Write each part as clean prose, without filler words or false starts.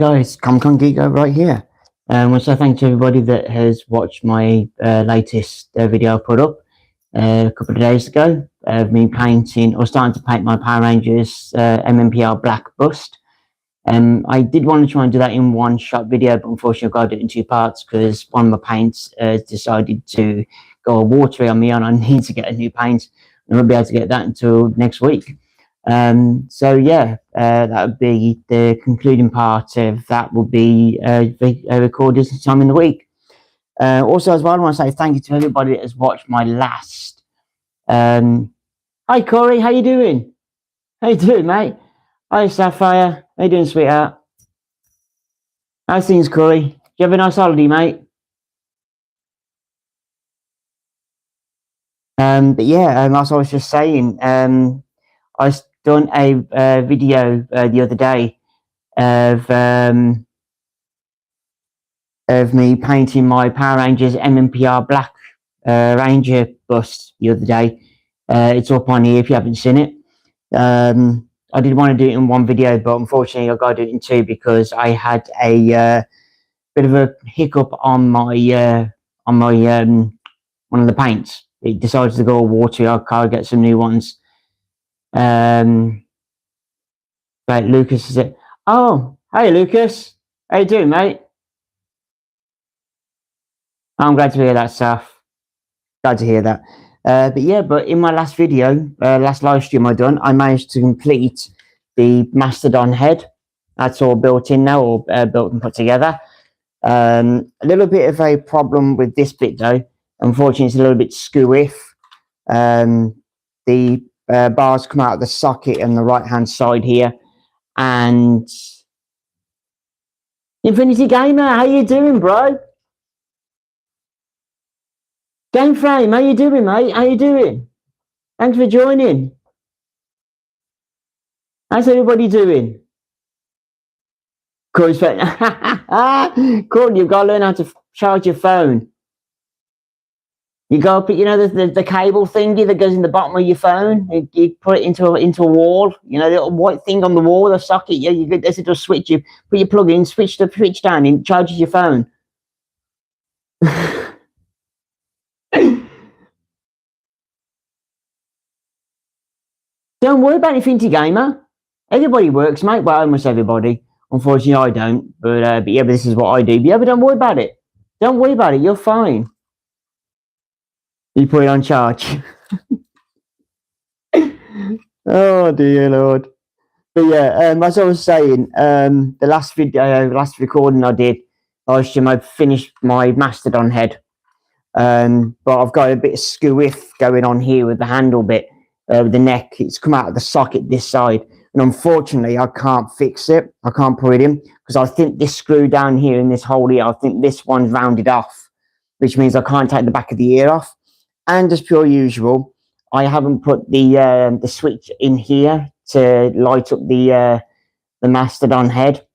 Guys, Geek Guy right here. I want to say thank you to everybody that has watched my latest video I put up a couple of days ago of me painting or starting to paint my Power Rangers MMPR black bust. I did want to try and do that in one shot video, but unfortunately I got to do it in two parts because one of my paints decided to go watery on me and I need to get a new paint. I won't be able to get that until next week. So yeah, that would be the concluding part of that. Will be recorded sometime in the week. Also, as well, I want to say thank you to everybody that has watched my last. Hi Corey, how you doing? How you doing, mate? Hi Sapphire, how you doing, sweetheart? How's things, Corey? Did you have a nice holiday, mate? But yeah, as I was just saying, I done a video the other day of me painting my Power Rangers MMPR black Ranger bust the other day. It's up on here if you haven't seen it. I did want to do it in one video, but unfortunately I got to do it in two because I had a bit of a hiccup on my one of the paints. It decided to go all watery. I can't get some new ones. Right, Lucas is it? Oh, hey Lucas, how you doing, mate? I'm glad to hear that, Saf. Glad to hear that. But in my last video, last live stream I done, I managed to complete the Mastodon head. That's all built in now, or built and put together. A little bit of a problem with this bit though. Unfortunately, it's a little bit skew-if. The bars come out of the socket on the right-hand side here, and Infinity Gamer, how you doing, bro? Game Frame, how you doing, mate? How you doing? Thanks for joining. How's everybody doing? Corey's phone. Corey, you've got to learn how to charge your phone. You got to put, you know, the cable thingy that goes in the bottom of your phone. You put it into a wall. You know, the little white thing on the wall, the socket. Yeah, you get this little switch. You put your plug in, switch the switch down, and it charges your phone. Don't worry about Infinity Gamer. Everybody works, mate. Well, almost everybody. Unfortunately, I don't. But yeah, but this is what I do. But yeah, but don't worry about it. Don't worry about it. You're fine. You put it on charge. Oh dear Lord. But yeah, as I was saying, the last recording I did, I finished my Mastodon head. But I've got a bit of skew-if going on here with the handle bit, with the neck. It's come out of the socket this side, and unfortunately I can't fix it. I can't put it in because I think this screw down here in this hole here, I think this one's rounded off, which means I can't take the back of the ear off. And as per usual, I haven't put the switch in here to light up the Mastodon head.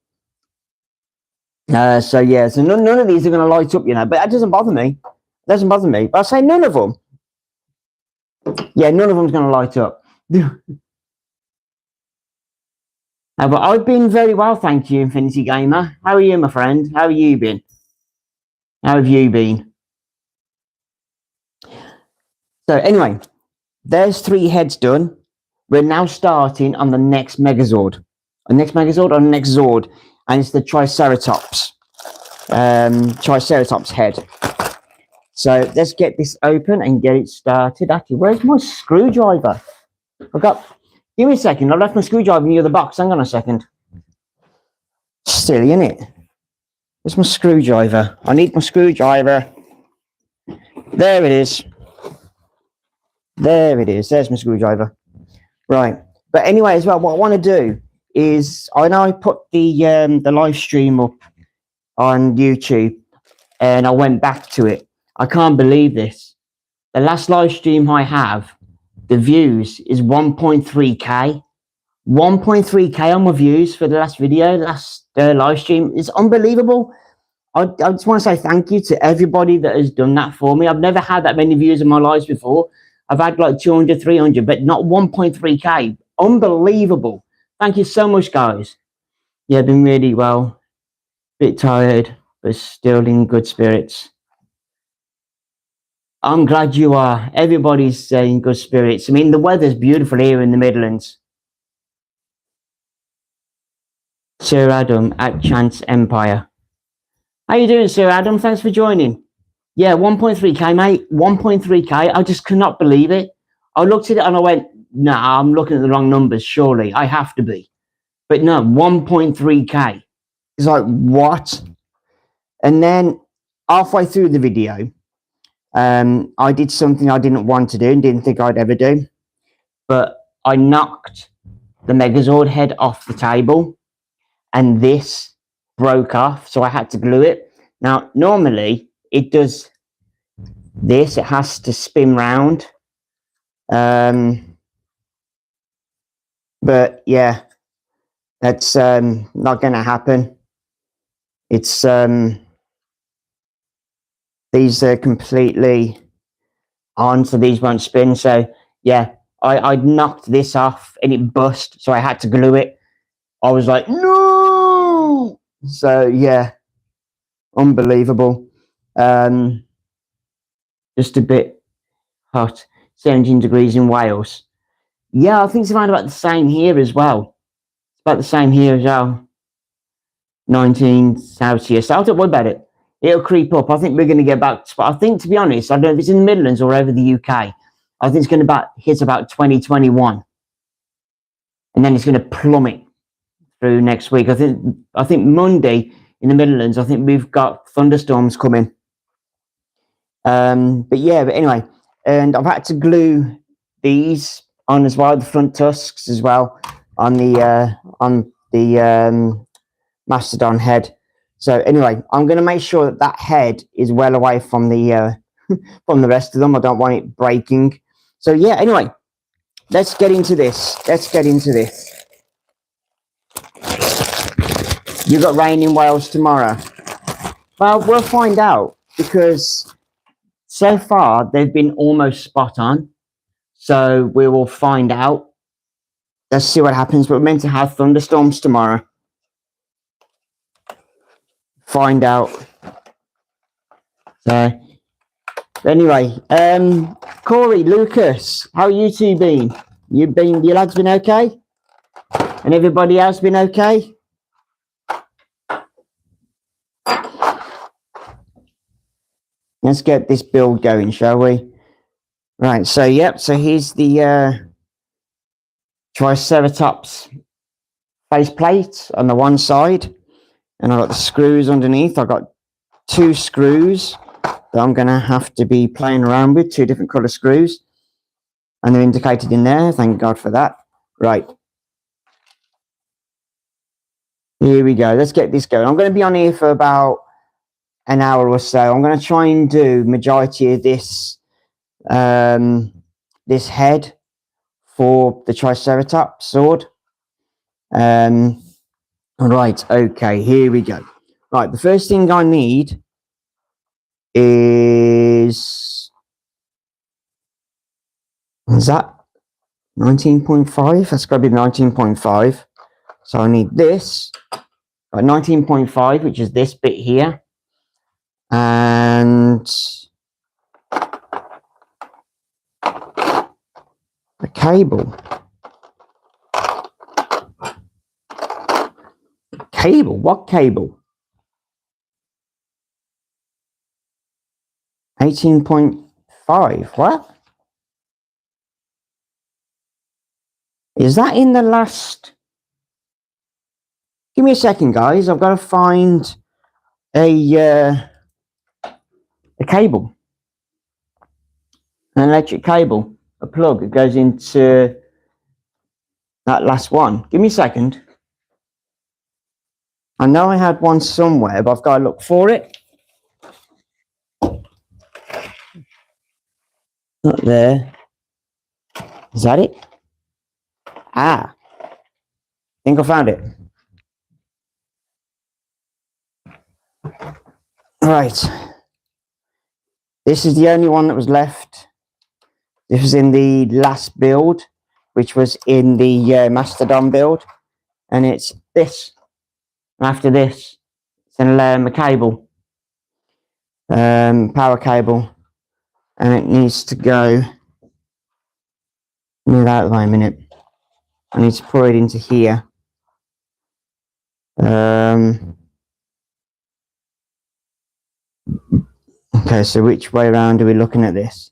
So yeah, so none of these are going to light up, you know, but that doesn't bother me. It doesn't bother me. But I say none of them. Yeah, none of them's going to light up. But I've been very well, thank you, Infinity Gamer. How are you, my friend? How have you been? How have you been? So anyway, there's 3 heads done. We're now starting on the next megazord. The next megazord or the next zord, and it's the Triceratops. Triceratops head. So let's get this open and get it started. Actually, where's my screwdriver? Give me a second. I left my screwdriver in the other box. Hang on a second. Silly, isn't it? Where's my screwdriver? I need my screwdriver. There it is. There it is. There's my screwdriver. Right. But anyway, as well, what I want to do is, I know I put the live stream up on YouTube, and I went back to it. I can't believe this. The last live stream I have, the views is 1.3k. 1.3k on my views for the last video, last live stream. It's unbelievable. I just want to say thank you to everybody that has done that for me. I've never had that many views in my lives before. I've had like 200, 300, but not 1.3k. Unbelievable. Thank you so much, guys. Yeah, been really well. Bit tired, but still in good spirits. I'm glad you are. Everybody's in good spirits. I mean, the weather's beautiful here in the Midlands. Sir Adam at Chance Empire. How you doing, Sir Adam? Thanks for joining. Yeah, 1.3k, mate. 1.3k. I just could not believe it. I looked at it and I went, nah, I'm looking at the wrong numbers, surely. I have to be. But no, 1.3k. It's like, what? And then halfway through the video, I did something I didn't want to do and didn't think I'd ever do. But I knocked the megazord head off the table and this broke off, so I had to glue it. Now, normally it does this, it has to spin round. But yeah, that's not going to happen. It's these are completely on, so these won't spin. So yeah, I knocked this off and it bust, so I had to glue it. I was like, no. So yeah, unbelievable. Just a bit hot. 17 degrees in Wales. Yeah, I think it's around about the same here as well. It's about the same here as well. 19 Celsius. So don't worry about it. It'll creep up. I think we're going to get back. But I think, to be honest, I don't know if it's in the Midlands or over the UK. I think it's going to hit about 2021. And then it's going to plummet through next week. I think Monday in the Midlands, I think we've got thunderstorms coming. But anyway, and I've had to glue these on as well, the front tusks as well on the mastodon head. So anyway, I'm going to make sure that head is well away from the from the rest of them. I don't want it breaking. So yeah, anyway, let's get into this. You got rain in Wales tomorrow? Well, we'll find out, because so far they've been almost spot on. So we will find out. Let's see what happens. We're meant to have thunderstorms tomorrow. Find out. So anyway, Corey, Lucas, how you two been? Your lads been okay? And everybody else been okay? Let's get this build going, shall we? Right, so yep, so here's the Triceratops faceplate on the one side, and I've got the screws underneath. I've got 2 screws that I'm going to have to be playing around with, 2 different colour screws, and they're indicated in there. Thank God for that. Right. Here we go. Let's get this going. I'm going to be on here for about an hour or so. I'm going to try and do majority of this this head for the Triceratops sword. All right. Okay. Here we go. Right. The first thing I need is that 19.5? That's got to be 19.5. So I need this. 19.5, which is this bit here. And a cable. Cable? What cable? 18.5. What? Is that in the last? Give me a second, guys. I've got to find a cable. An electric cable. A plug. It goes into that last one. Give me a second. I know I had one somewhere, but I've got to look for it. Not there. Is that it? Ah. I think I found it. Right. This is the only one that was left. This was in the last build, which was in the Mastodon build. And it's this. And after this, a cable, power cable, and it needs to go. Move out of the way a minute. I need to pour it into here. Okay, so which way around are we looking at this?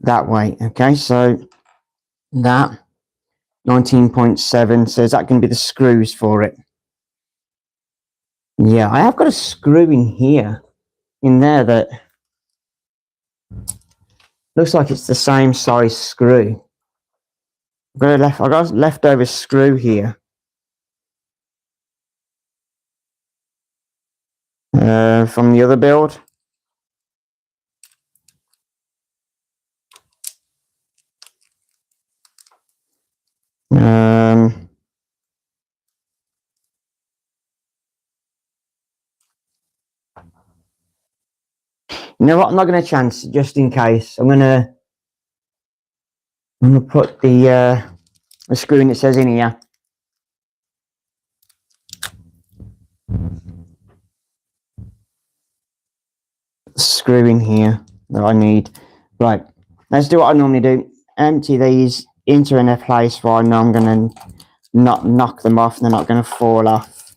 That way. Okay, so that 19.7. So is that going to be the screws for it? Yeah, I have got a screw in here, in there, that looks like it's the same size screw. I've got a leftover screw here. From the other build. You know what? I'm not going to chance it, just in case. I'm going to put the screw in that says in here. Screw in here that I need. Right, let's do what I normally do. Empty these into a place where I know I'm going to not knock them off. They're not going to fall off.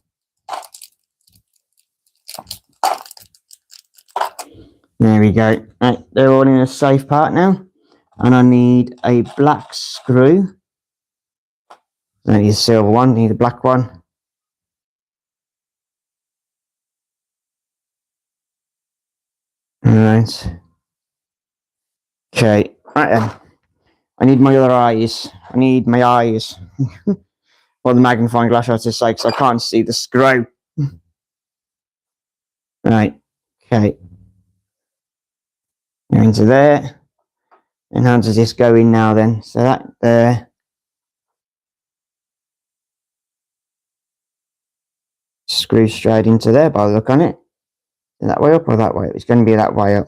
There we go. Right, they're all in a safe part now. And I need a black screw. I need a silver one, I need a black one. Alright. Okay, right then. I need my other eyes. I need my eyes. Or the magnifying glass, I have to say, because I can't see the screw. Right, okay. Go into there. And how does this go in now then? So that there. Screw straight into there by the look on it. That way up or that way up? It's going to be that way up.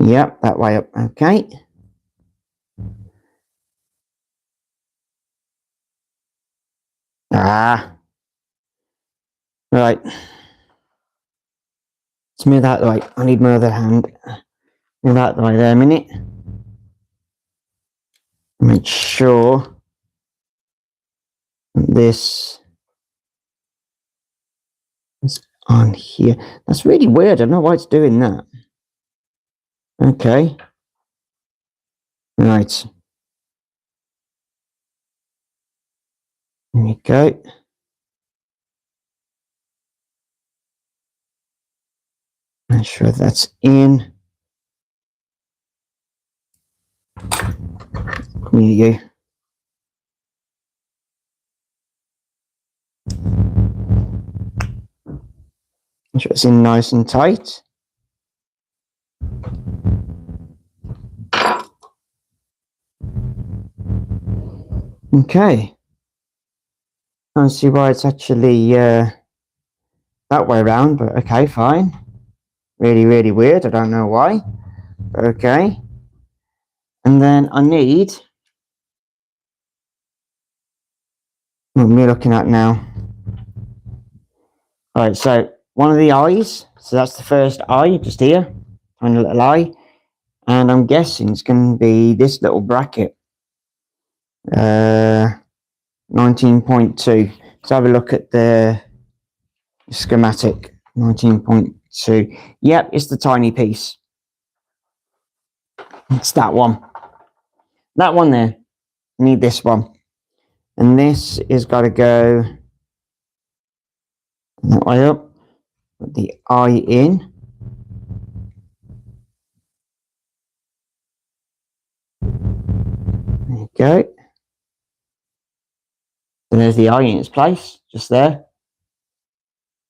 Yep, that way up. Okay. Ah. Right. Let's move that way. I need my other hand. Move that way there a minute. Make sure this is on here. That's really weird. I don't know why it's doing that. Okay. Right. There we go. Make sure that's in. Come here, you. Make sure it's in nice and tight. Okay. I don't see why it's actually that way around, but okay, fine. Really, really weird. I don't know why. But okay. And then I need. What am I looking at now? Alright, so one of the eyes. So that's the first eye, just here. Tiny little eye. And I'm guessing it's going to be this little bracket. 19.2. Let's have a look at the schematic. 19.2. Yep, it's the tiny piece. It's that one. That one there. I need this one. And this is got to go that way up. Put the eye in. There you go. And there's the eye in its place, just there.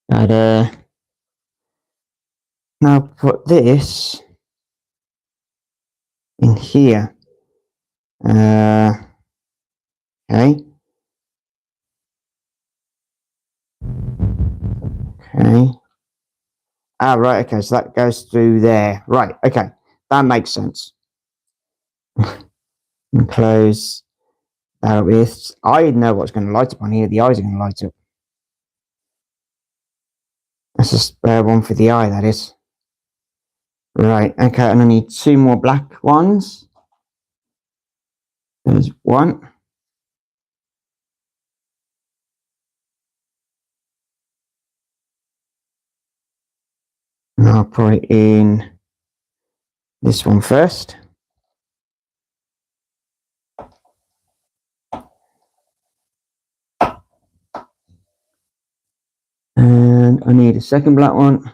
And now put this in here. Okay. Okay. Ah, right. Okay, so that goes through there. Right. Okay, that makes sense. And close I know what's going to light up on here. The eyes are going to light up. That's a spare one for the eye, that is. Right, okay, and I need 2 more black ones. There's 1. And I'll put it in this one first. And I need a second black one.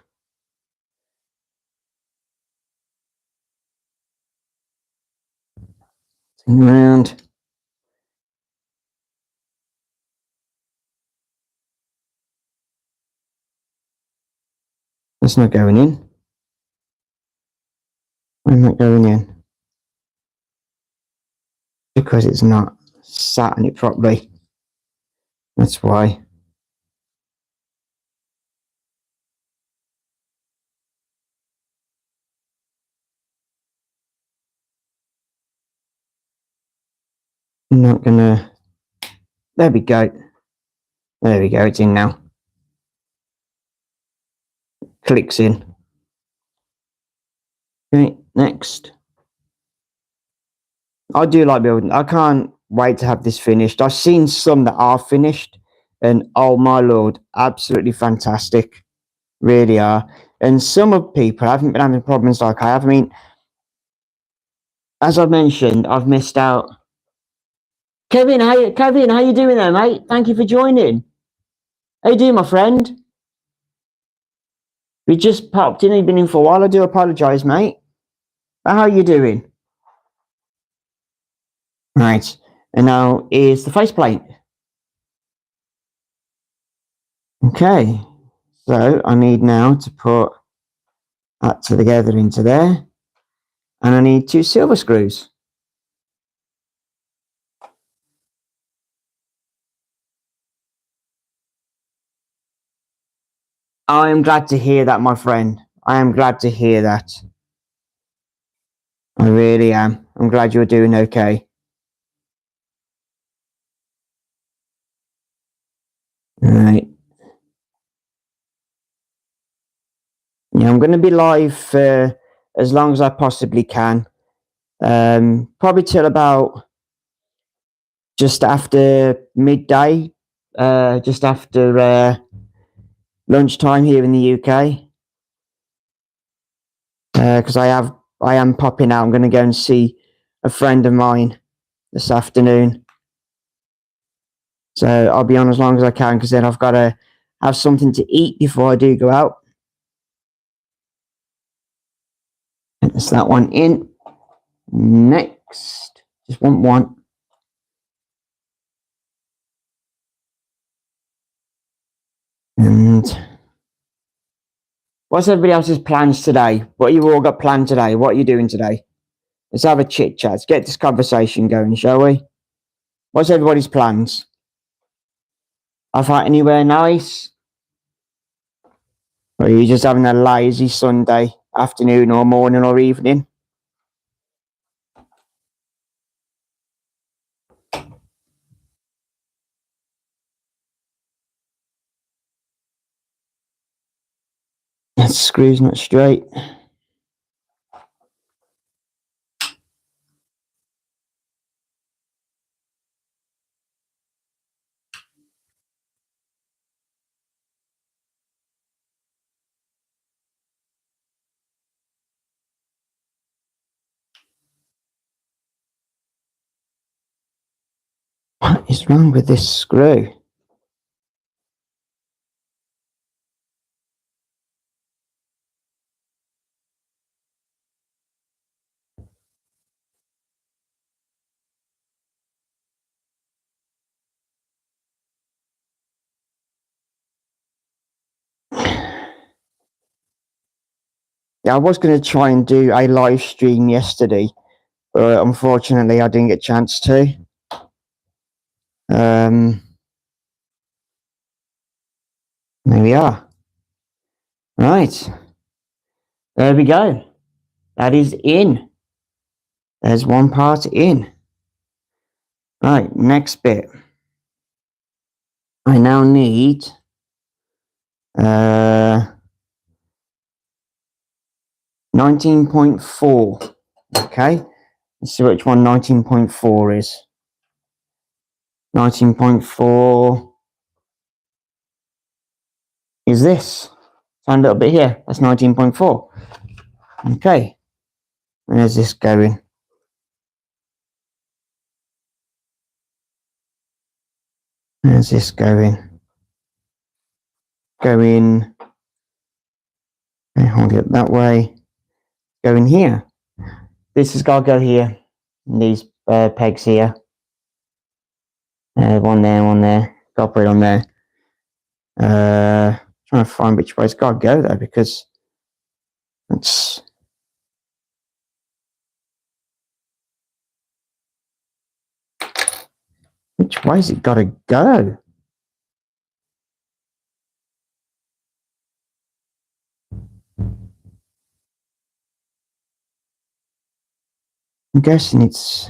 Turn around. That's not going in. I'm not going in. Because it's not sat on it properly. That's why. I'm not gonna. There we go. There we go. It's in now. Clicks in. Okay, next. I do like building. I can't wait to have this finished. I've seen some that are finished, and oh my lord, absolutely fantastic. Really are. And some of people haven't been having problems like I have. I mean, as I've mentioned, I've missed out. Kevin, how you doing there, mate? Thank you for joining. How you doing, my friend? We just popped in. You've been in for a while. I do apologise, mate. But how are you doing? Right. And now is the faceplate. Okay. So I need now to put that together into there. And I need 2 silver screws. I am glad to hear that, my friend. I am glad to hear that. I really am. I'm glad you're doing okay. All right. Yeah, I'm going to be live for as long as I possibly can. Probably till about just after midday, just after lunchtime here in the UK. Because I am popping out. I'm going to go and see a friend of mine this afternoon. So I'll be on as long as I can, because then I've got to have something to eat before I do go out. That's that one in. Next, just want one. And what's everybody else's plans today? What you all got planned today? What are you doing today? Let's have a chit chat. Let's get this conversation going, shall we? What's everybody's plans? Off out anywhere nice? Or are you just having a lazy Sunday afternoon or morning or evening? That screw's not straight. What is wrong with this screw? Yeah, I was going to try and do a live stream yesterday, but unfortunately I didn't get a chance to. There we are. Right. There we go. That is in. There's one part in. Right, next bit. I now need 19.4. Okay, let's see which one 19.4 is. 19.4 is this. Find a little bit here. That's 19.4. Okay, where's this going? Where's this going? Going. Okay, hold it that way. Going here. This has got to go here. These pegs here. One there. Got to put it on there. Trying to find which way it's got to go though, because it's. Which way's it got to go? I'm guessing it's.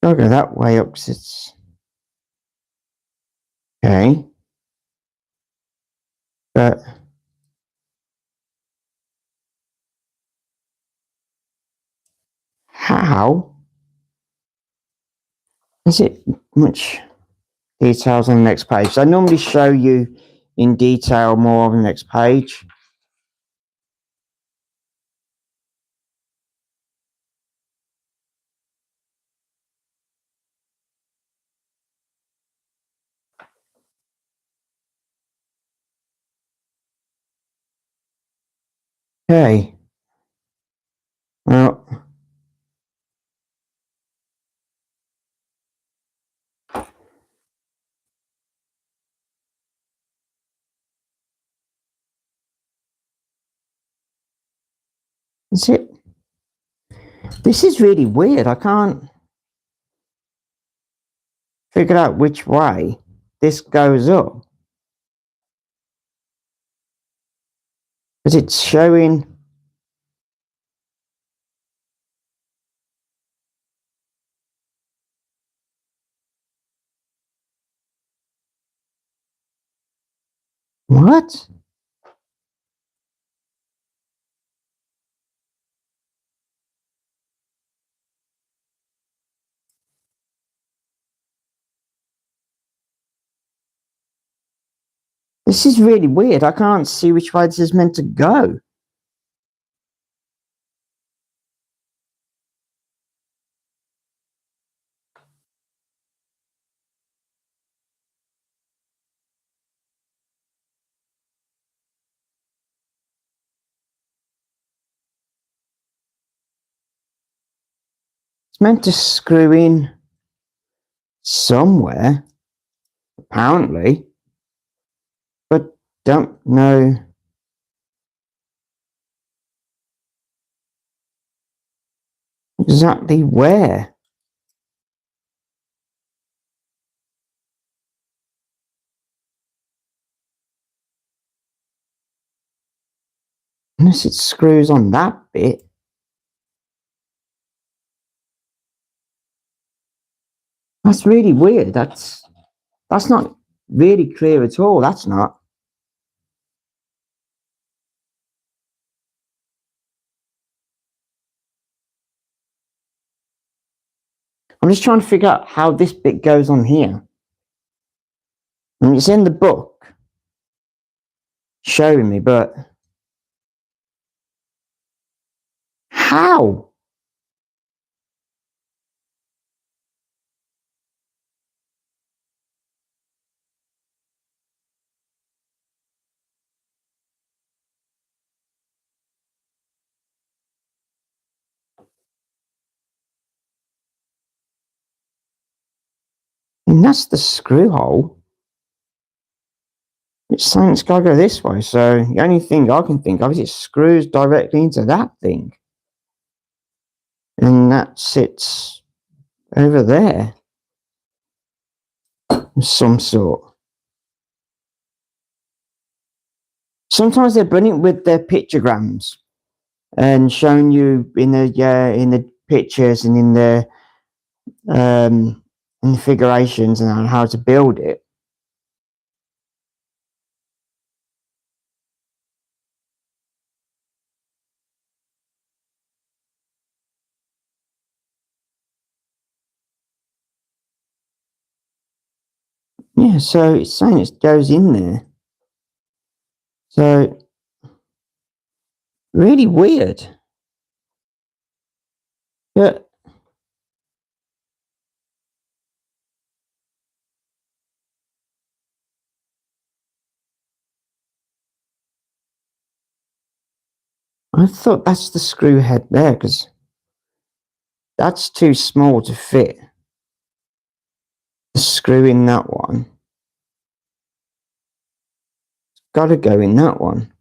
Gotta go that way up because it's. Okay. But. How? Is it much details on the next page? So I normally show you in detail more on the next page. Okay. Well. Is it? This is really weird. I can't figure out which way this goes up. Because it's showing. What? This is really weird. I can't see which way this is meant to go. It's meant to screw in somewhere, apparently, but don't know exactly where. Unless it screws on that bit. That's really weird. That's not really clear at all. That's not. I'm just trying to figure out how this bit goes on here. I mean, it's in the book showing me, but how? And that's the screw hole. It's saying it's got to go this way, so the only thing I can think of is it screws directly into that thing. And that sits over there of some sort. sometimes they're brilliant with their pictograms and showing you in the pictures and in the figurations and how to build it. Yeah, so it's saying it goes in there. So really weird. But I thought that's the screw head there, because that's too small to fit. The screw in that one. It's got to go in that one.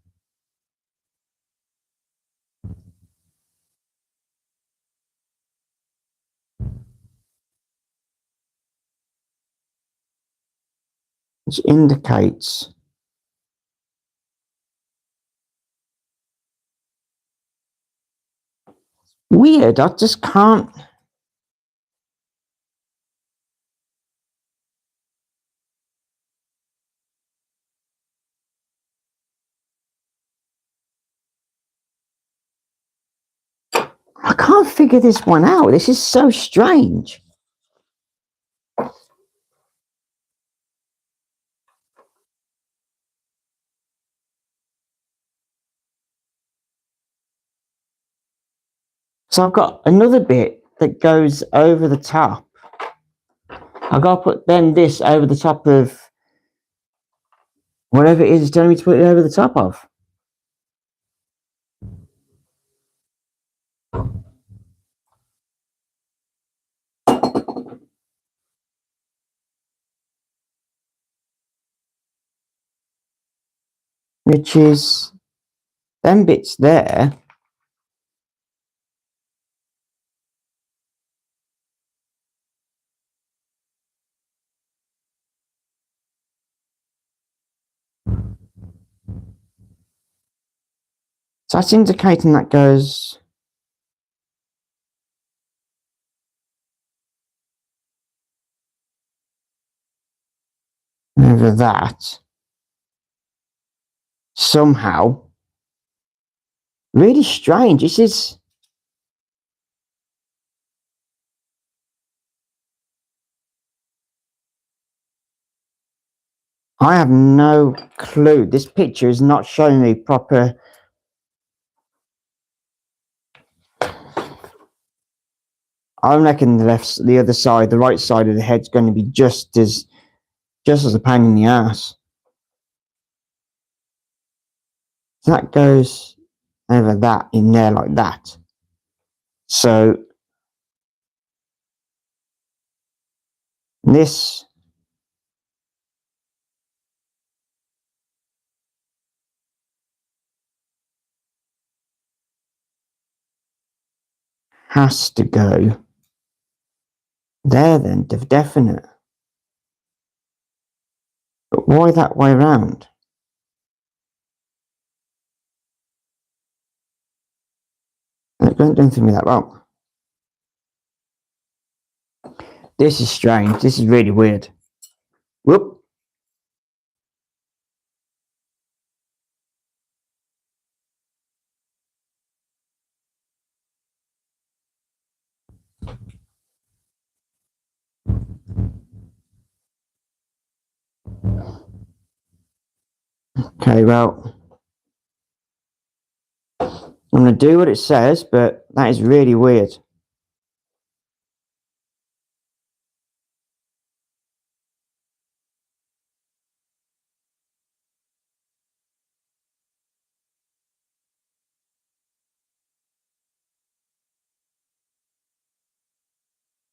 Which indicates weird. I just can't. I can't figure this one out. This is so strange. So I've got another bit that goes over the top. I've got to put then this over the top of whatever it is it's telling me to put it over the top of. Which is them bits there. So that's indicating that goes over that. Somehow. Really strange. This is. I have no clue. This picture is not showing me proper. I reckon the other side, the right side of the head's going to be just as a pain in the ass. So that goes over that in there like that. So this has to go there then, definite. But why that way around? Don't think me that wrong. This is strange. This is really weird. Whoop. Okay, well, I'm going to do what it says, but that is really weird.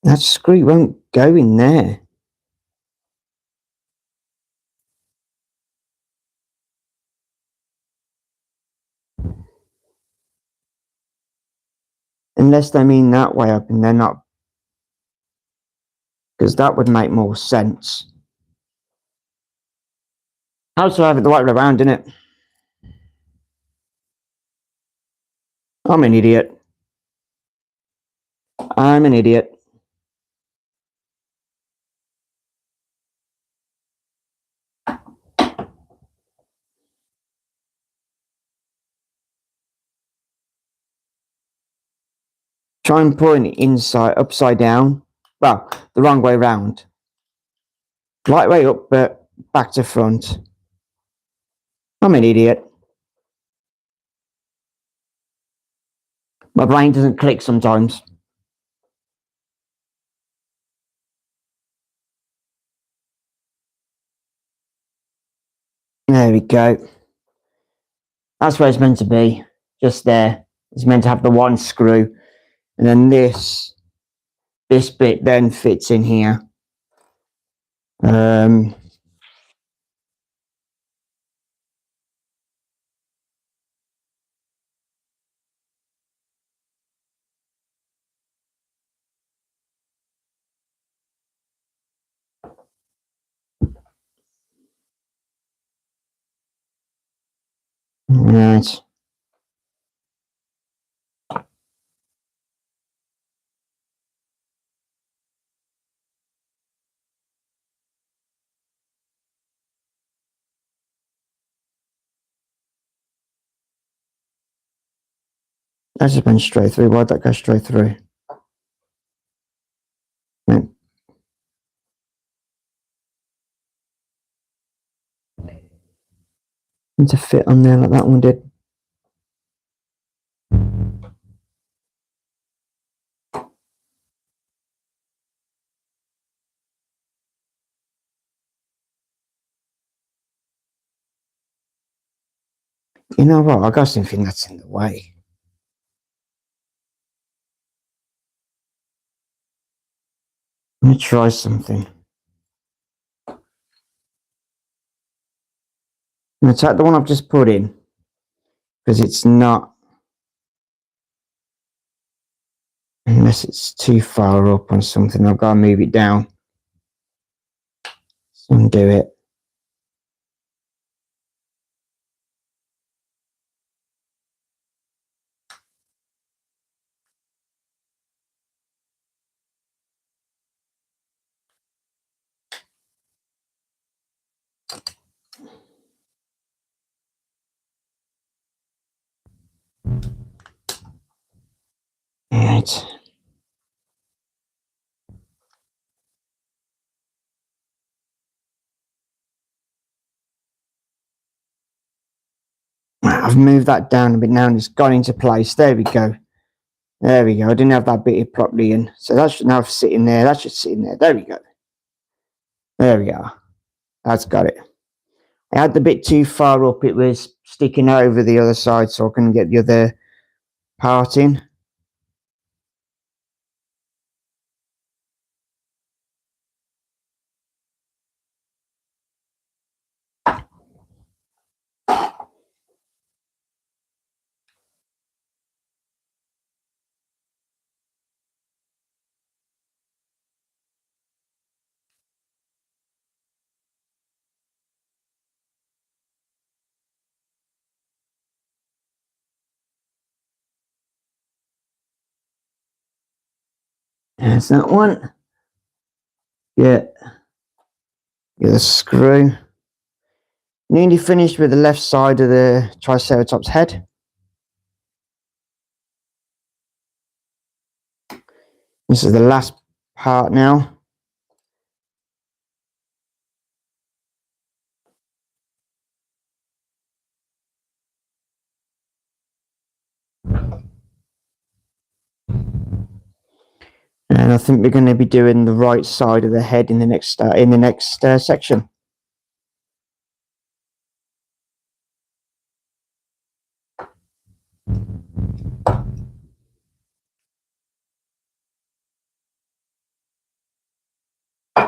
That screw won't go in there. Unless they mean that way up and they're not. Because that would make more sense. How to have it the right way around, innit? I'm an idiot. I'm an idiot. Try and point it inside, upside down. Well, the wrong way round. Right way up, but back to front. I'm an idiot. My brain doesn't click sometimes. There we go. That's where it's meant to be. Just there. It's meant to have the one screw. And then this bit then fits in here. Right. That just went straight through. Why'd that go straight through? Right. Need to fit on there like that one did. You know what? I got something that's in the way. I'm going to try something. I'm going to take the one I've just put in, because it's not, unless it's too far up on something, I've got to move it down. So undo it. Right. I've moved that down a bit now and it's gone into place. There we go. There we go. I didn't have that bit properly in. So that should now sit in there. That should sit in there. There we go. There we are. That's got it. I had the bit too far up. It was sticking over the other side so I couldn't get the other part in. There's that one. Yeah. Get the screw. Nearly finished with the left side of the Triceratops head. This is the last part now. And I think we're going to be doing the right side of the head in the next section.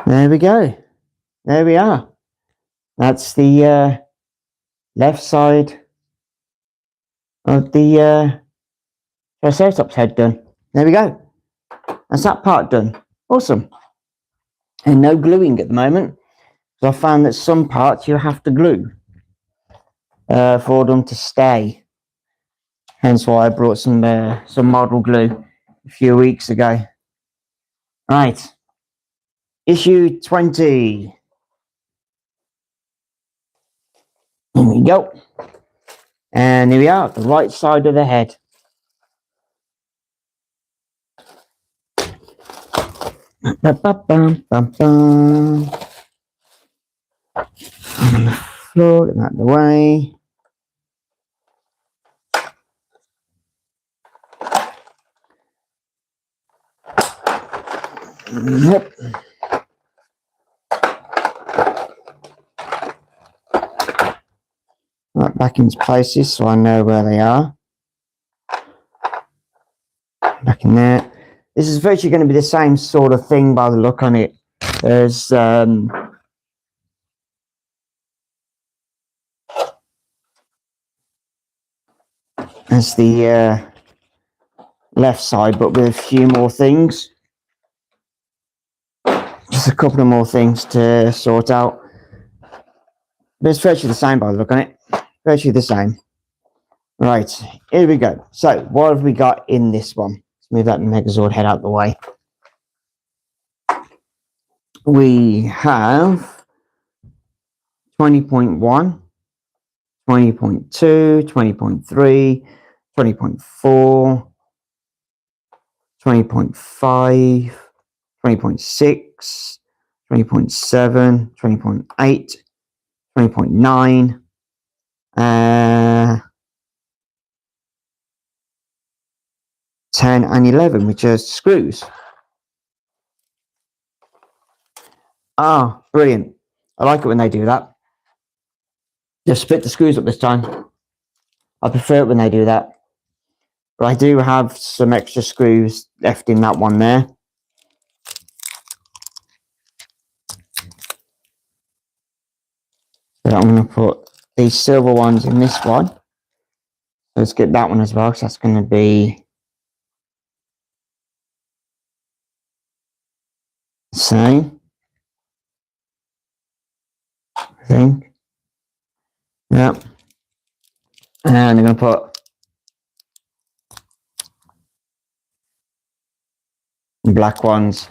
There we go. There we are. That's the left side of the Triceratops head done. There we go. That's that part done. Awesome. And no gluing at the moment. So I found that some parts you have to glue for them to stay. Hence why I brought some model glue a few weeks ago. Right, issue 20. Here we go. And here we are, the right side of the head. Ba-ba-bum, bum-bum. On the floor, get that out of the way. Yep. Right, back into places so I know where they are. Back in there. This is virtually going to be the same sort of thing by the look on it as the left side, but with a few more things. Just a couple of more things to sort out. But it's virtually the same by the look on it. Virtually the same. Right, here we go. So, what have we got in this one? Let's move that megazord head out the way. We have 20.1, 20.2, 20.3, 20.4, 20.5, 20.6, 20.7, 20.8, 20.9, 10 and 11, which are screws. Ah, brilliant. I like it when they do that. Just split the screws up this time. I prefer it when they do that. But I do have some extra screws left in that one there. So I'm going to put these silver ones in this one. Let's get that one as well, because that's going to be the same, I think. Yep. And I'm going to put the black ones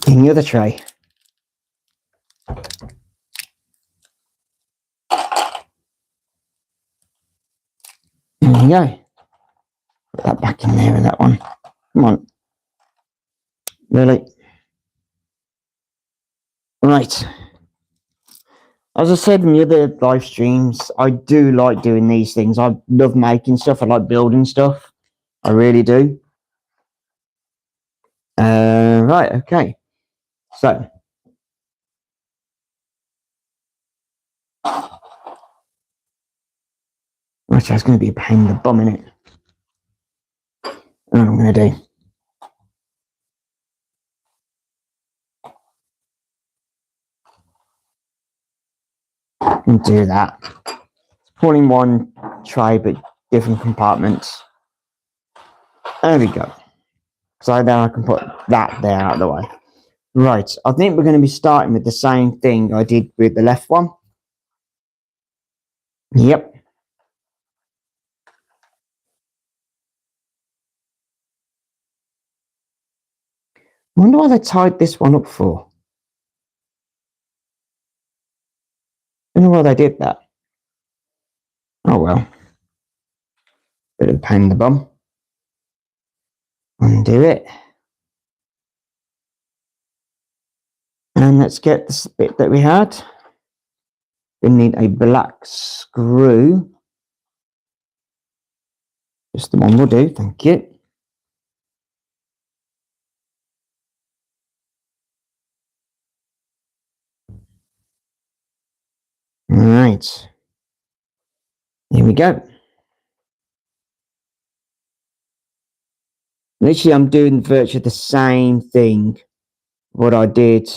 in the other tray. There you go. Put that back in there with that one. Come on. Really? Right. As I said in the other live streams, I do like doing these things. I love making stuff. I like building stuff. I really do. Right, okay. So. Which is going to be a pain in the bum, innit? What I'm going to do. And do that. It's all in one tray, but different compartments. There we go. So then I can put that there out of the way. Right, I think we're going to be starting with the same thing I did with the left one. Yep. I wonder why they tied this one up for. I don't know why they did that. Oh well. Bit of a pain in the bum. Undo it. And let's get this bit that we had. We need a black screw. Just the one will do, thank you. All right. Here we go. Literally, I'm doing virtually the same thing what I did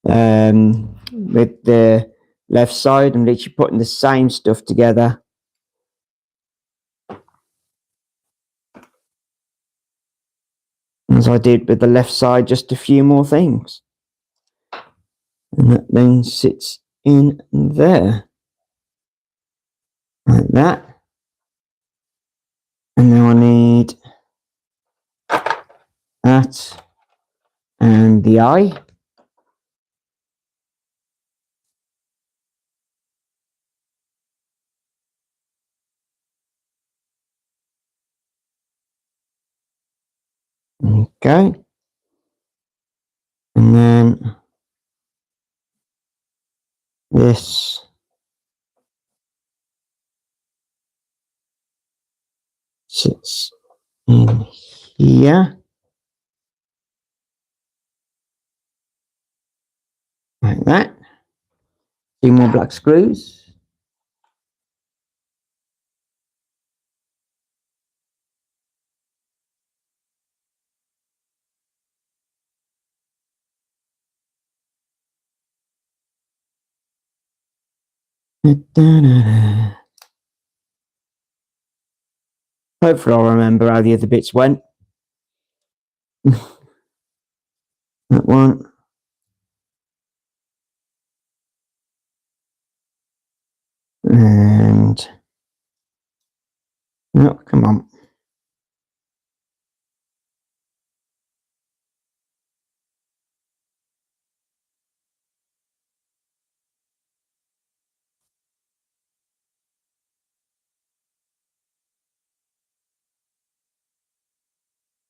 with the left side. I'm literally putting the same stuff together. As I did with the left side, just a few more things. And that then sits in there. like that. And now I need that and the eye. Okay. And then this sits in here. Like that. 2 more black screws. Hopefully I'll remember how the other bits went. That one. And no, come on.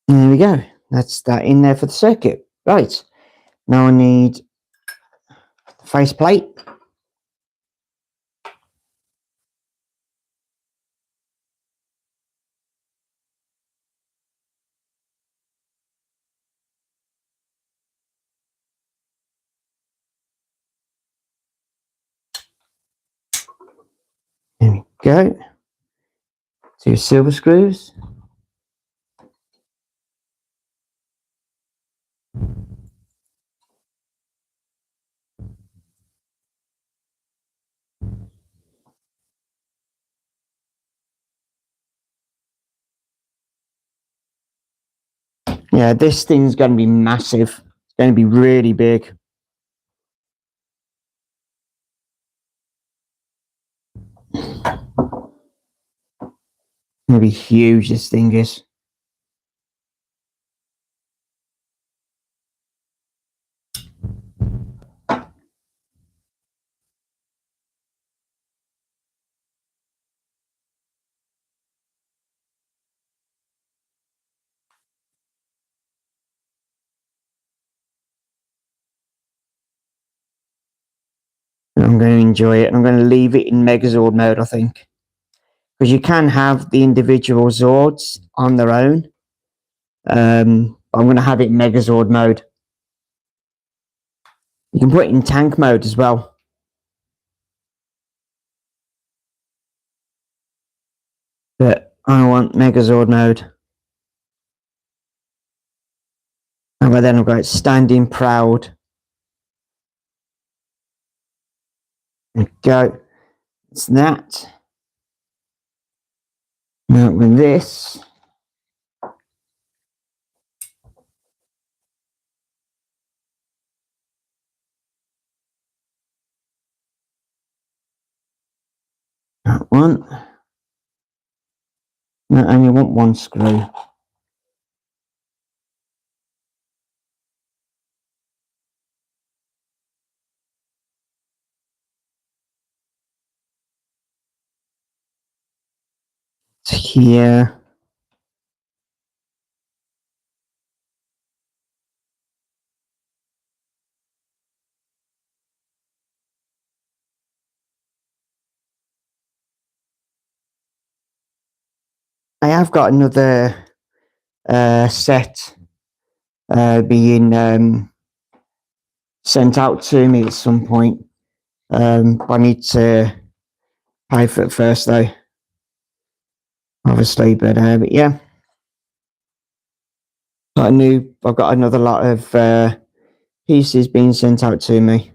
There we go. That's that in there for the circuit. Right. Now I need the faceplate. There we go. 2 silver screws. Yeah, this thing's going to be massive. It's going to be really big. It's going to be huge, this thing is. And I'm going to enjoy it. And I'm going to leave it in megazord mode, I think. Because you can have the individual zords on their own. I'm going to have it in megazord mode. You can put it in tank mode as well. But I want megazord mode. And then I've got standing proud. There we go. It's that. Now with this. That one. No, I only want 1 screw. It's here. I have got another set being sent out to me at some point. But I need to pay for it first, though. Obviously, but yeah. I've got another lot of pieces being sent out to me.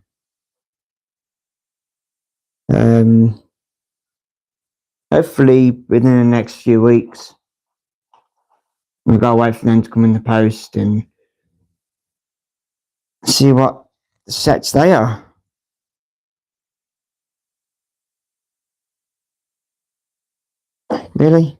Hopefully within the next few weeks. We'll go wait for them to come in the post and see what sets they are. Really?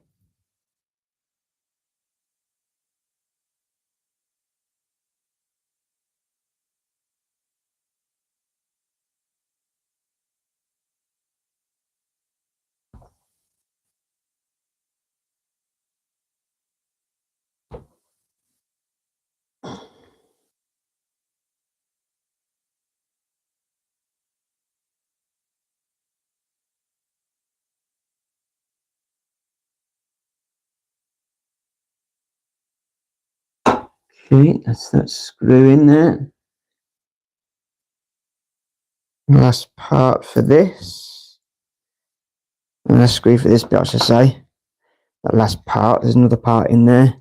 Okay, that's that screw in there. Last part for this. And a screw for this bit, I should say. That last part, there's another part in there.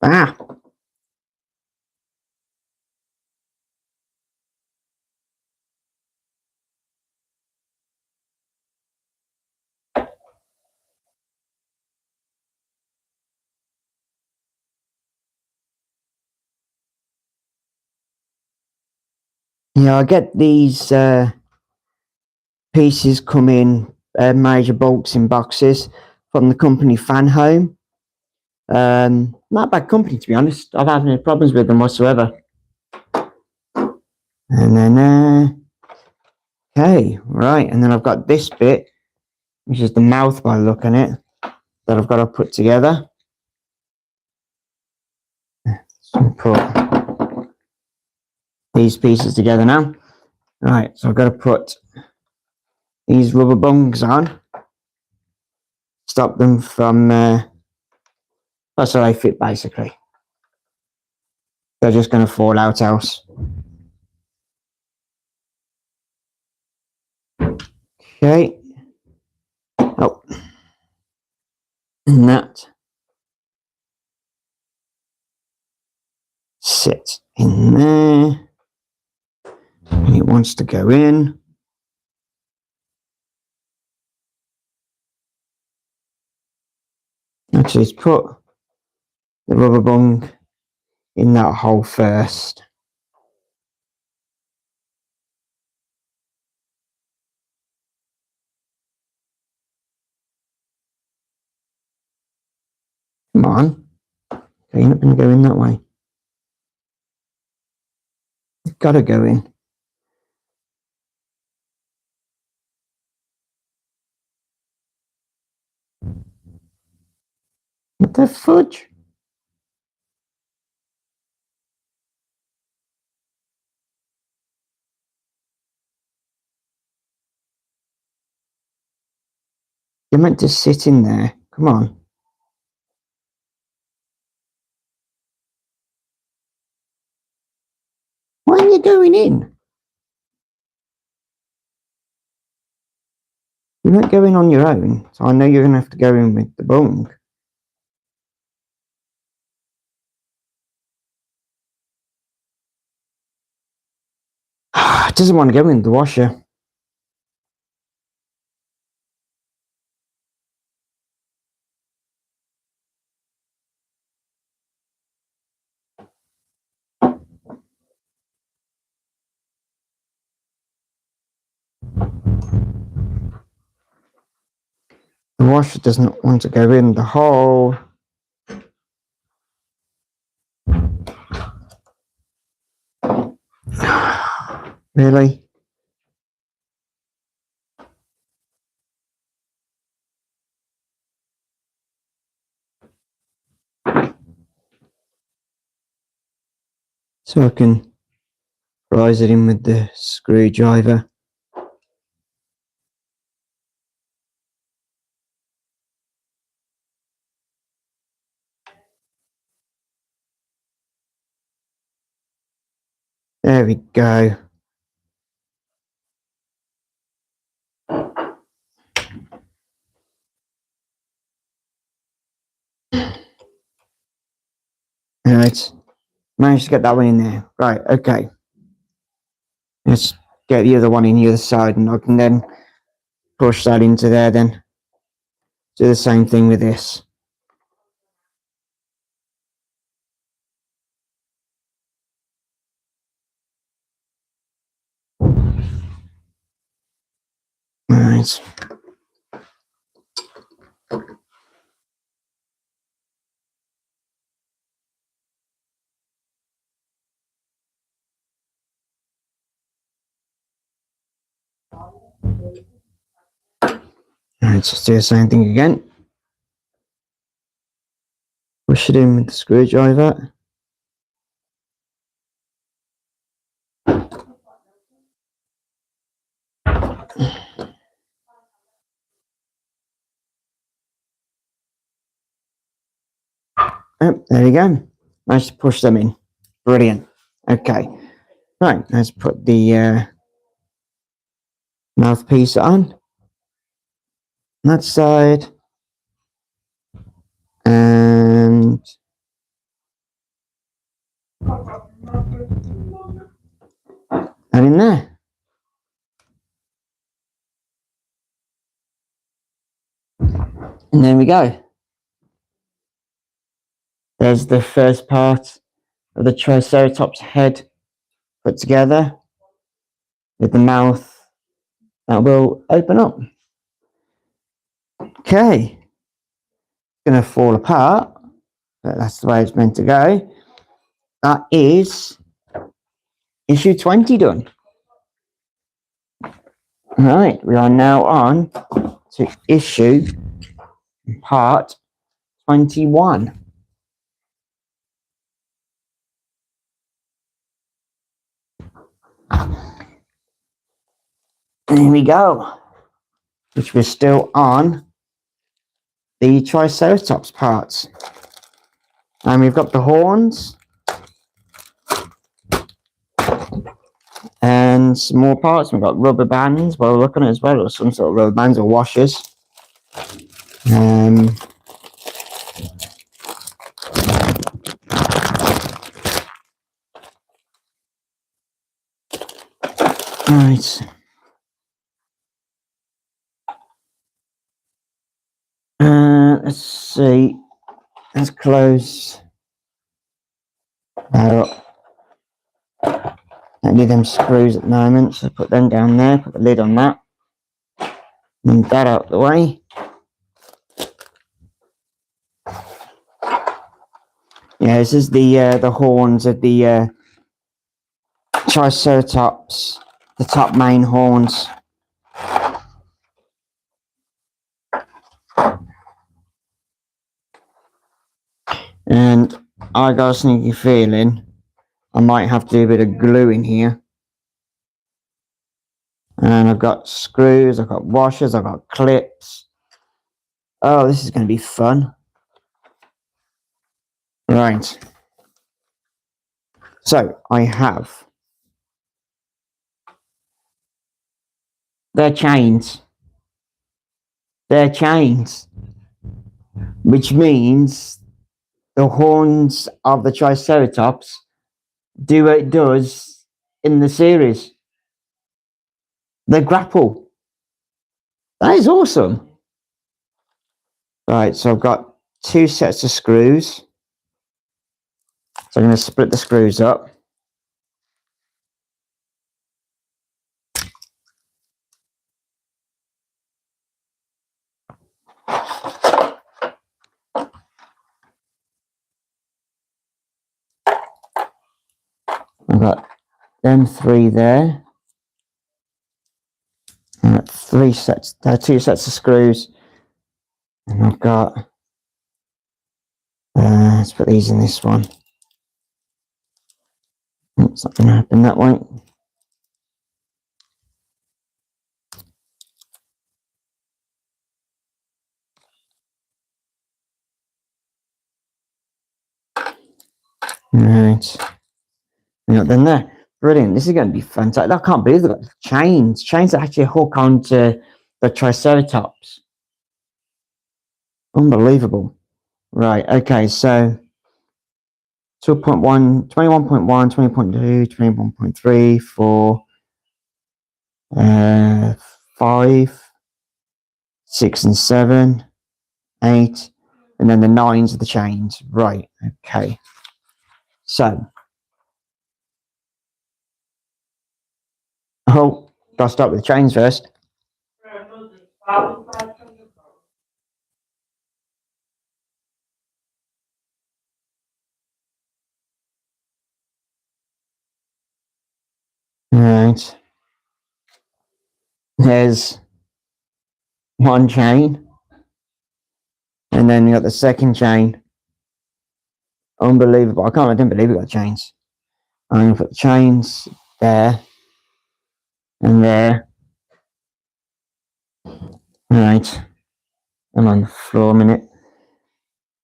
Ah! Yeah, I get these pieces come in major bulks in boxes from the company Fan Home. Not a bad company, to be honest. I've had no problems with them whatsoever. And then, okay, right. And then I've got this bit, which is the mouth by looking at it, that I've got to put together. So put these pieces together now. Right, so I've got to put these rubber bungs on, stop them from, that's how they fit basically. They're just going to fall out else. Okay. Oh. And that sits in there. And it wants to go in. Actually, let's put the rubber bung in that hole first. Come on. Okay, you're not going to go in that way. You've got to go in. What the fudge? You're meant to sit in there. Come on. Why are you going in? You're not going on your own, so I know you're going to have to go in with the bung. It doesn't want to go in the washer. The washer doesn't want to go in the hole. Really? So I can rise it in with the screwdriver. There we go. Alright, managed to get that one in there. Right, okay. Let's get the other one in the other side and I can then push that into there then. Do the same thing with this. Right. Let's just do the same thing again. Push it in with the screwdriver. Oh, there we go. Managed to push them in. Brilliant. Okay. Right, let's put the mouthpiece on that side. And in there. And there we go. There's the first part of the Triceratops head put together with the mouth that will open up. Okay. It's going to fall apart, but that's the way it's meant to go. That is issue 20 done. Right, we are now on to issue part 21. And here we go, which we're still on the Triceratops parts. And we've got the horns and some more parts. We've got rubber bands while we're looking at it as well, or some sort of rubber bands or washers. Right. Let's see. Let's close that up. I need them screws at the moment, so put them down there, put the lid on that. Move that out of the way. Yeah, this is the horns of the Triceratops, the top main horns. And I got a sneaky feeling I might have to do a bit of glue in here. And I've got screws, I've got washers, I've got clips. Oh, this is going to be fun. Right. So I have their chains. They're chains. Which means the horns of the Triceratops do what it does in the series. They grapple. That is awesome. Right, so I've got 2 sets of screws. So I'm going to split the screws up. I've got them 3 there. I've got 2 sets of screws. And I've got, let's put these in this one. It's not going to happen that way. Right. And got them there. Brilliant. This is going to be fantastic. I can't believe they've got chains. Chains that actually hook onto the Triceratops. Unbelievable. Right. Okay. So 2.1, 21.1, 20.2, 21.3, 4, 5, 6 and 7, 8, and then the 9s of the chains. Right. Okay. So, gotta start with the chains first. Right. There's one chain, and then you got the second chain. Unbelievable. I didn't believe it got chains. I'm going to put the chains there and there. Right. I'm on the floor a minute.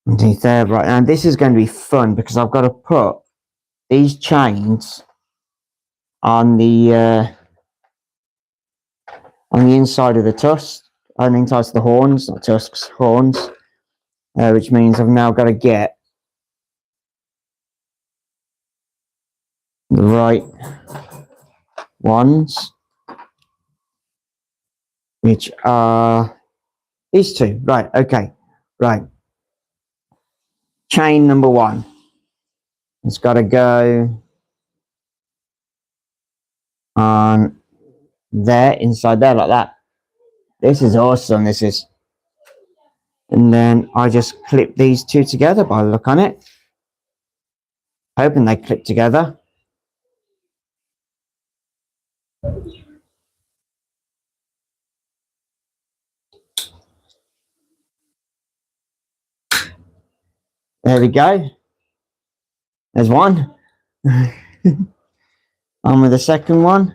Underneath there. Right. Now, this is going to be fun because I've got to put these chains on the inside of the tusks, on the inside of the horns, not tusks, horns, which means I've now got to get the right ones, which are these two. Right, okay, right. Chain number one. It's got to go on there, inside there, like that. This is awesome, this is. And then I just clip these two together by the look on it. Hoping they clip together. There we go. There's one. On with the second one.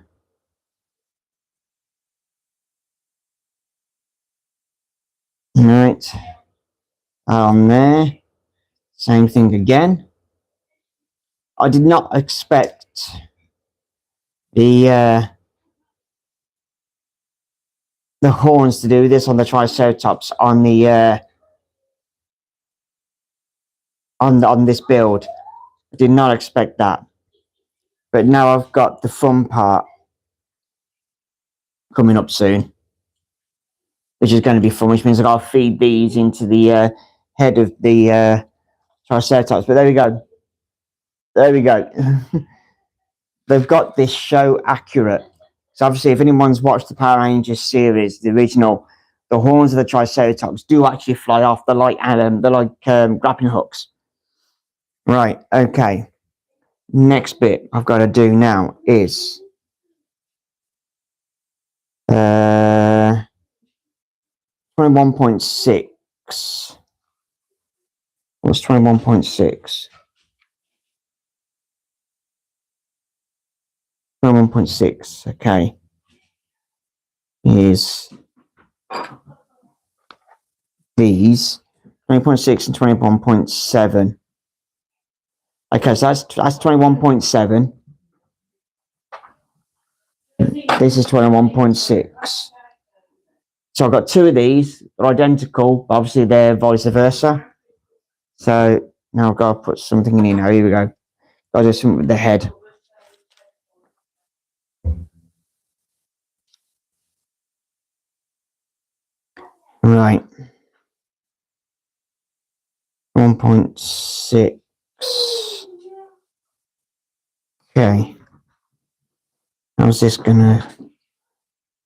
Right. On there. Same thing again. I did not expect the horns to do this on the Triceratops on the on this build. I did not expect that. But now I've got the fun part coming up soon, which is going to be fun, which means I've got to feed these into the head of the Triceratops. But there we go. There we go. They've got this show accurate. So obviously, if anyone's watched the Power Rangers series, the original, the horns of the Triceratops do actually fly off. They're like grappling hooks. Right. Okay. Next bit I've got to do now is 21.6. What's 21.6? 21.6. Okay. Is these 20.6 and 21.7. Okay, so that's 21.7. This is 21.6. So I've got two of these. They're identical, but obviously they're vice versa. So now I've got to put something in here now. Here we go. I'll do something with the head. Right. 1.6. Okay. How's this gonna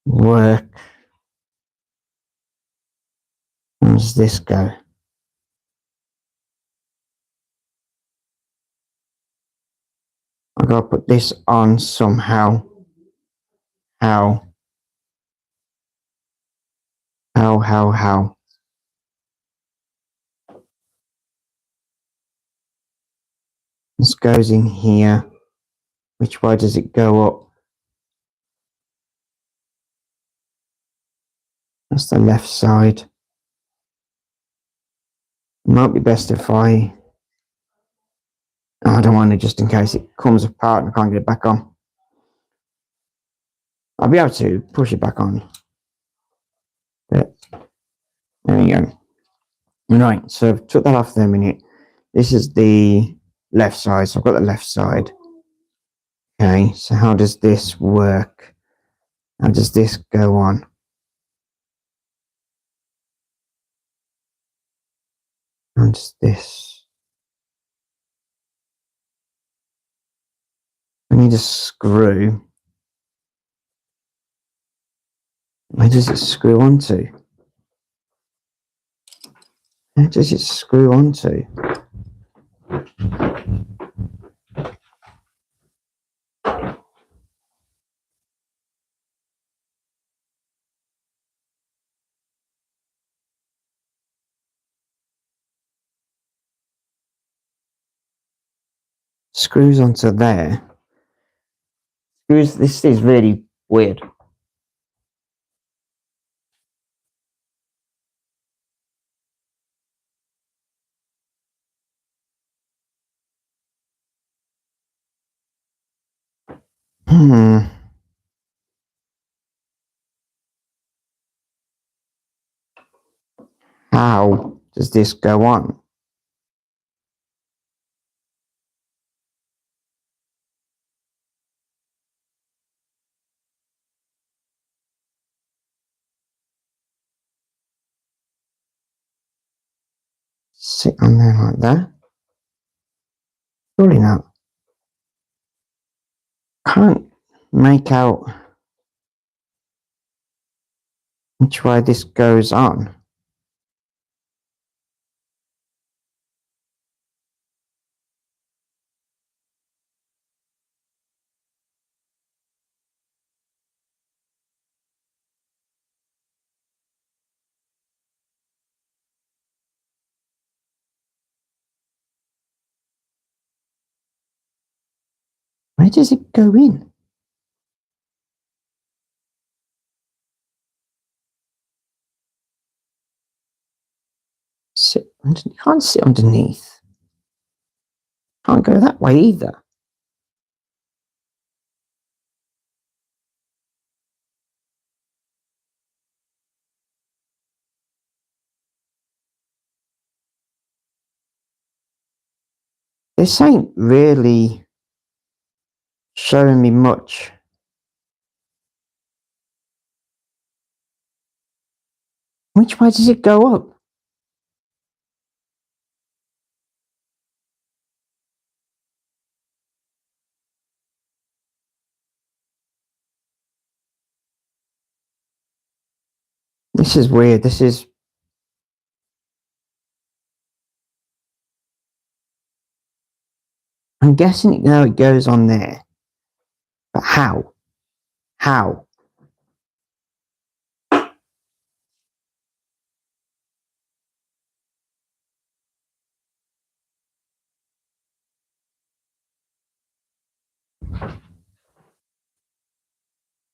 work? How does this go? I've got to put this on somehow. How? This goes in here. Which way does it go up? That's the left side. It might be best if I don't want it, just in case it comes apart and I can't get it back on. I'll be able to push it back on. But there you go. Right, so I've took that off there a minute. This is the left side, so I've got the left side. Okay, so how does this work? How does this go on? How does this? I need a screw. Where does it screw onto? Where does it screw onto? screws onto there. Screws. This is really weird. How does this go on? Sit on there like that? Surely not. Can't make out which way this goes on. Where does it go in? You can't sit underneath. Can't go that way either. This ain't really showing me much. Which way does it go up? This is weird. This is... I'm guessing it goes on there. But how? How?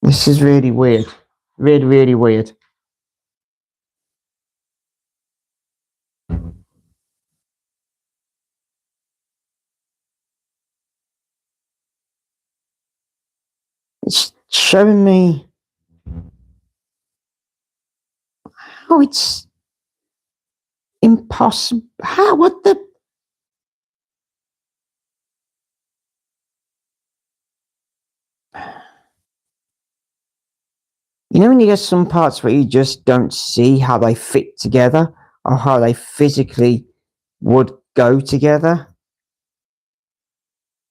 This is really weird. Really, really weird. It's showing me how it's impossible. How? What the? You know when you get some parts where you just don't see how they fit together or how they physically would go together?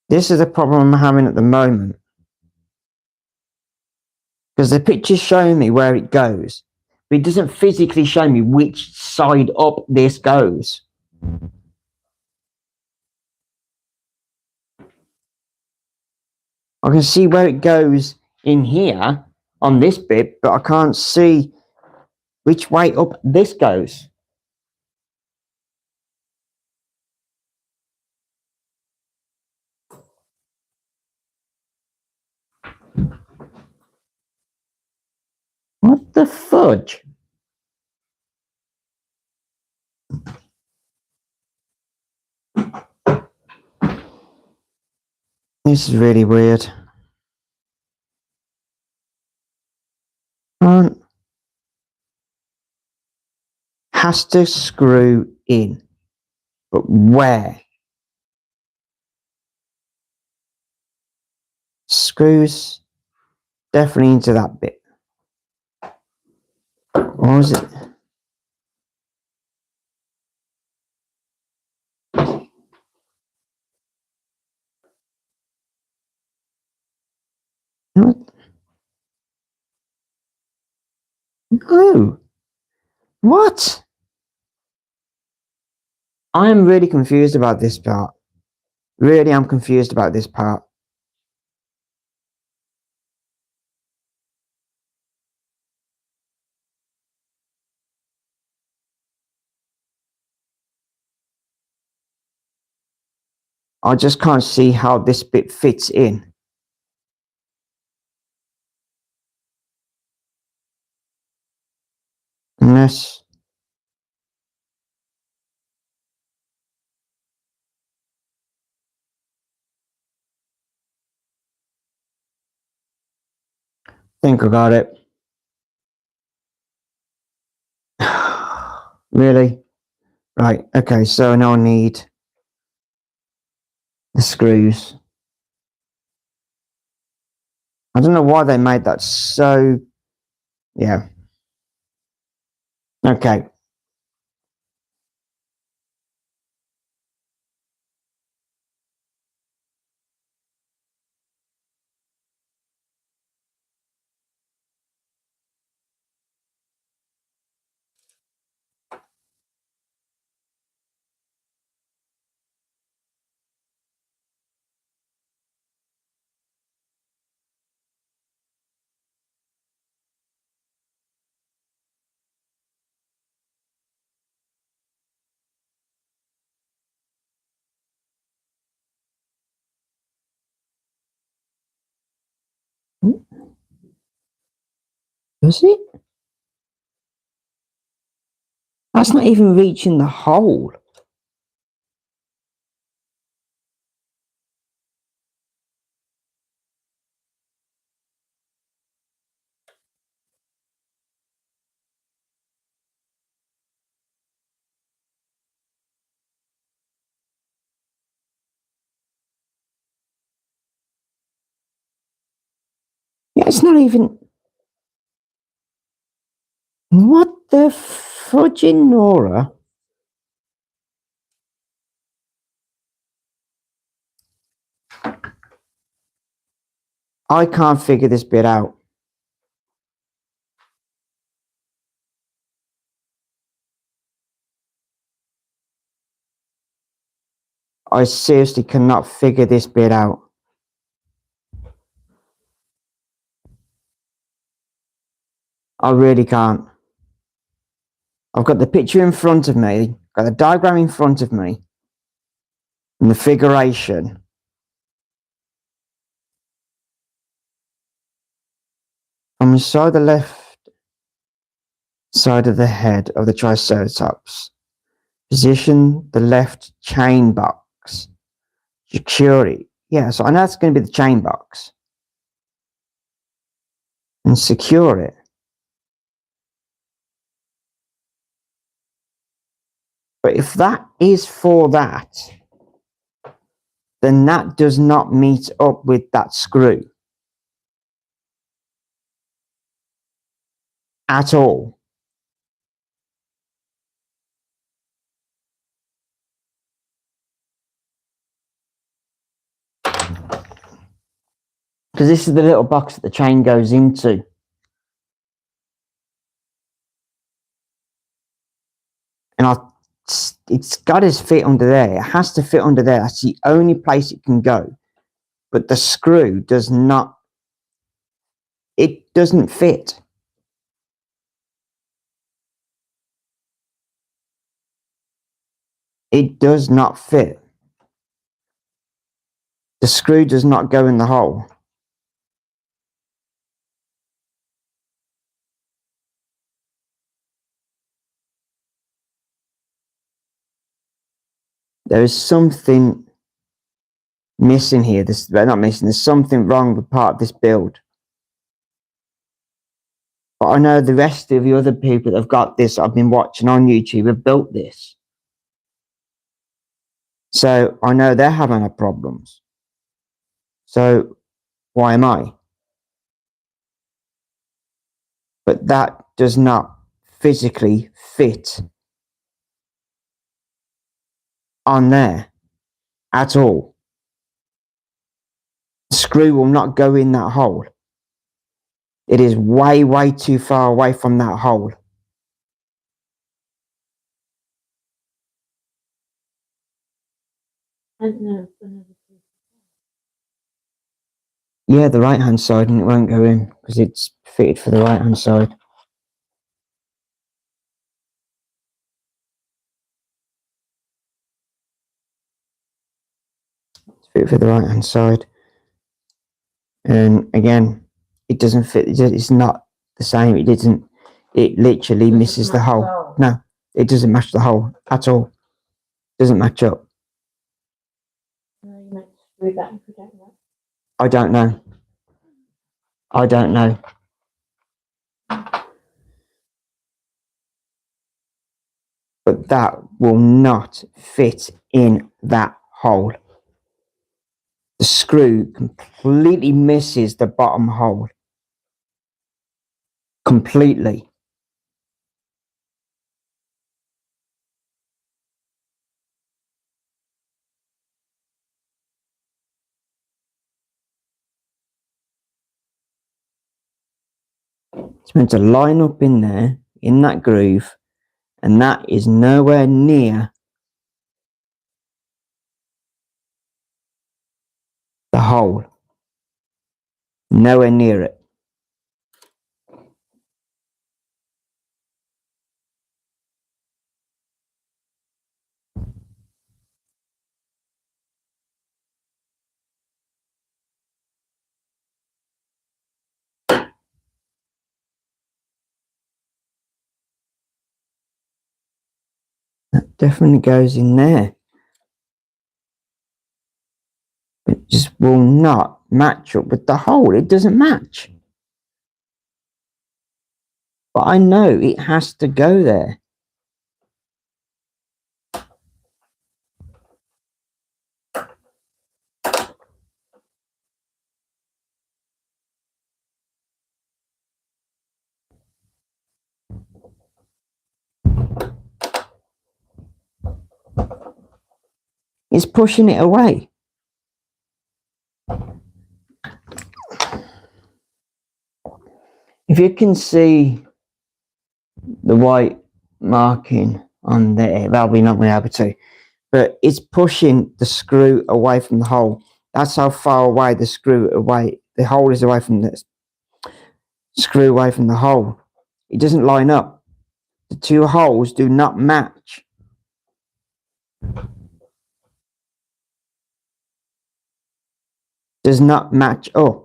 This is the problem I'm having at the moment. Because the picture's showing me where it goes, but it doesn't physically show me which side up this goes. I can see where it goes in here on this bit, but I can't see which way up this goes. What the fudge? This is really weird. Has to screw in, but where? Screws definitely into that bit. Or is it? What? No. What? I am really confused about this part. Really, I'm confused about this part. I just can't see how this bit fits in. Unless... I think I got it. Really? Right, okay, so now I need the screws. I don't know why they made that so... Yeah. Okay. Does it? That's not even reaching the hole. Yeah, it's not even... What the fudging Nora? I can't figure this bit out. I seriously cannot figure this bit out. I really can't. I've got the picture in front of me, got the diagram in front of me, and the figuration. From inside the left side of the head of the Triceratops, position the left chain box. Secure it. Yeah, so I know it's going to be the chain box. And secure it. But if that is for that, then that does not meet up with that screw at all. Because this is the little box that the chain goes into. And it's got to fit under there. It has to fit under there. That's the only place it can go. But the screw does not, it doesn't fit. It does not fit. The screw does not go in the hole. There is something missing here. Not missing. There's something wrong with part of this build. But I know the rest of the other people that have got this, I've been watching on YouTube, have built this. So I know they're having problems. So why am I? But that does not physically fit on there at all. The screw will not go in that hole. It is way, way too far away from that hole. Yeah, the right hand side, and it won't go in because it's fitted for the right hand side. fit for the right hand side. And again, it doesn't fit. It's not the same. It literally misses the hole. No, it doesn't match the hole at all. Doesn't match up. You meant to screw that if you don't know. I don't know. I don't know. But that will not fit in that hole. The screw completely misses the bottom hole. Completely. It's meant to line up in there, in that groove, and that is nowhere near the hole. Nowhere near it. That definitely goes in there. It just will not match up with the hole. It doesn't match. But I know it has to go there. It's pushing it away. If you can see the white marking on there, that'll be not going to be able to. But it's pushing the screw away from the hole. That's how far away the hole is away from the screw away from the hole. It doesn't line up. The two holes do not match. Does not match up.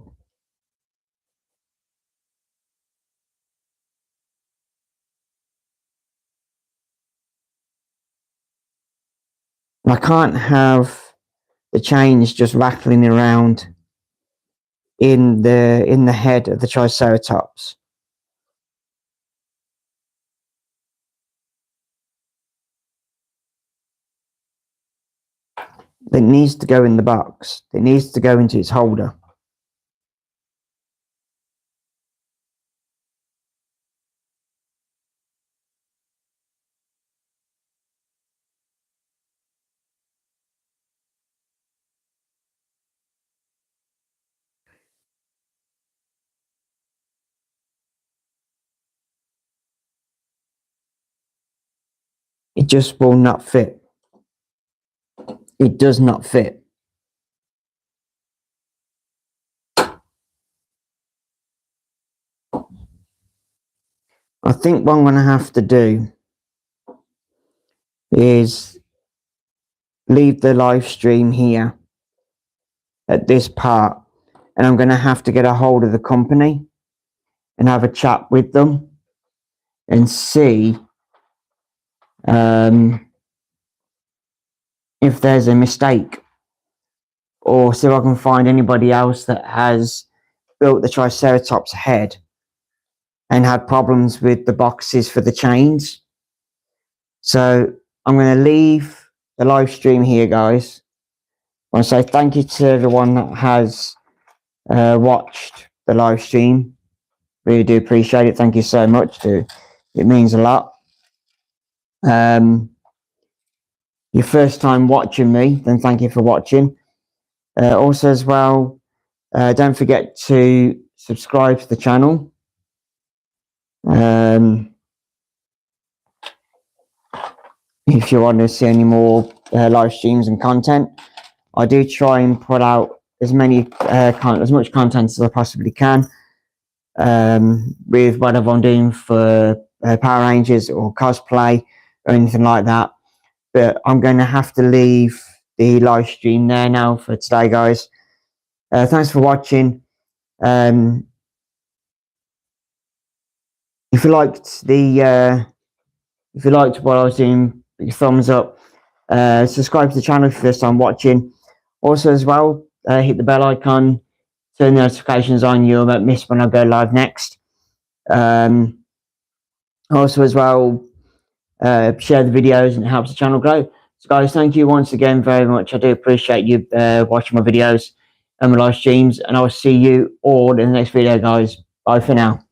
I can't have the chains just rattling around in the head of the Triceratops. It needs to go in the box. It needs to go into its holder. It just will not fit. It does not fit. I think what I'm going to have to do is leave the live stream here at this part, and I'm going to have to get a hold of the company and have a chat with them and see if there's a mistake, or see if I can find anybody else that has built the Triceratops head and had problems with the boxes for the chains. So I'm going to leave the live stream here, guys. I want to say thank you to everyone that has watched the live stream. Really do appreciate it. Thank you so much. It means a lot. Your first time watching me, then thank you for watching. Also as well, don't forget to subscribe to the channel. If you want to see any more live streams and content, I do try and put out as much content as I possibly can, with whatever I'm doing for Power Rangers or cosplay or anything like that. But I'm going to have to leave the live stream there now for today, guys. Thanks for watching. If you liked what I was doing, big thumbs up. Subscribe to the channel if you're first time watching. Also, as well, hit the bell icon, turn the notifications on. You won't miss when I go live next. Also, as well, share the videos and it helps the channel grow. So, guys, thank you once again very much. I do appreciate you watching my videos and my live streams, and I'll see you all in the next video, guys. Bye for now.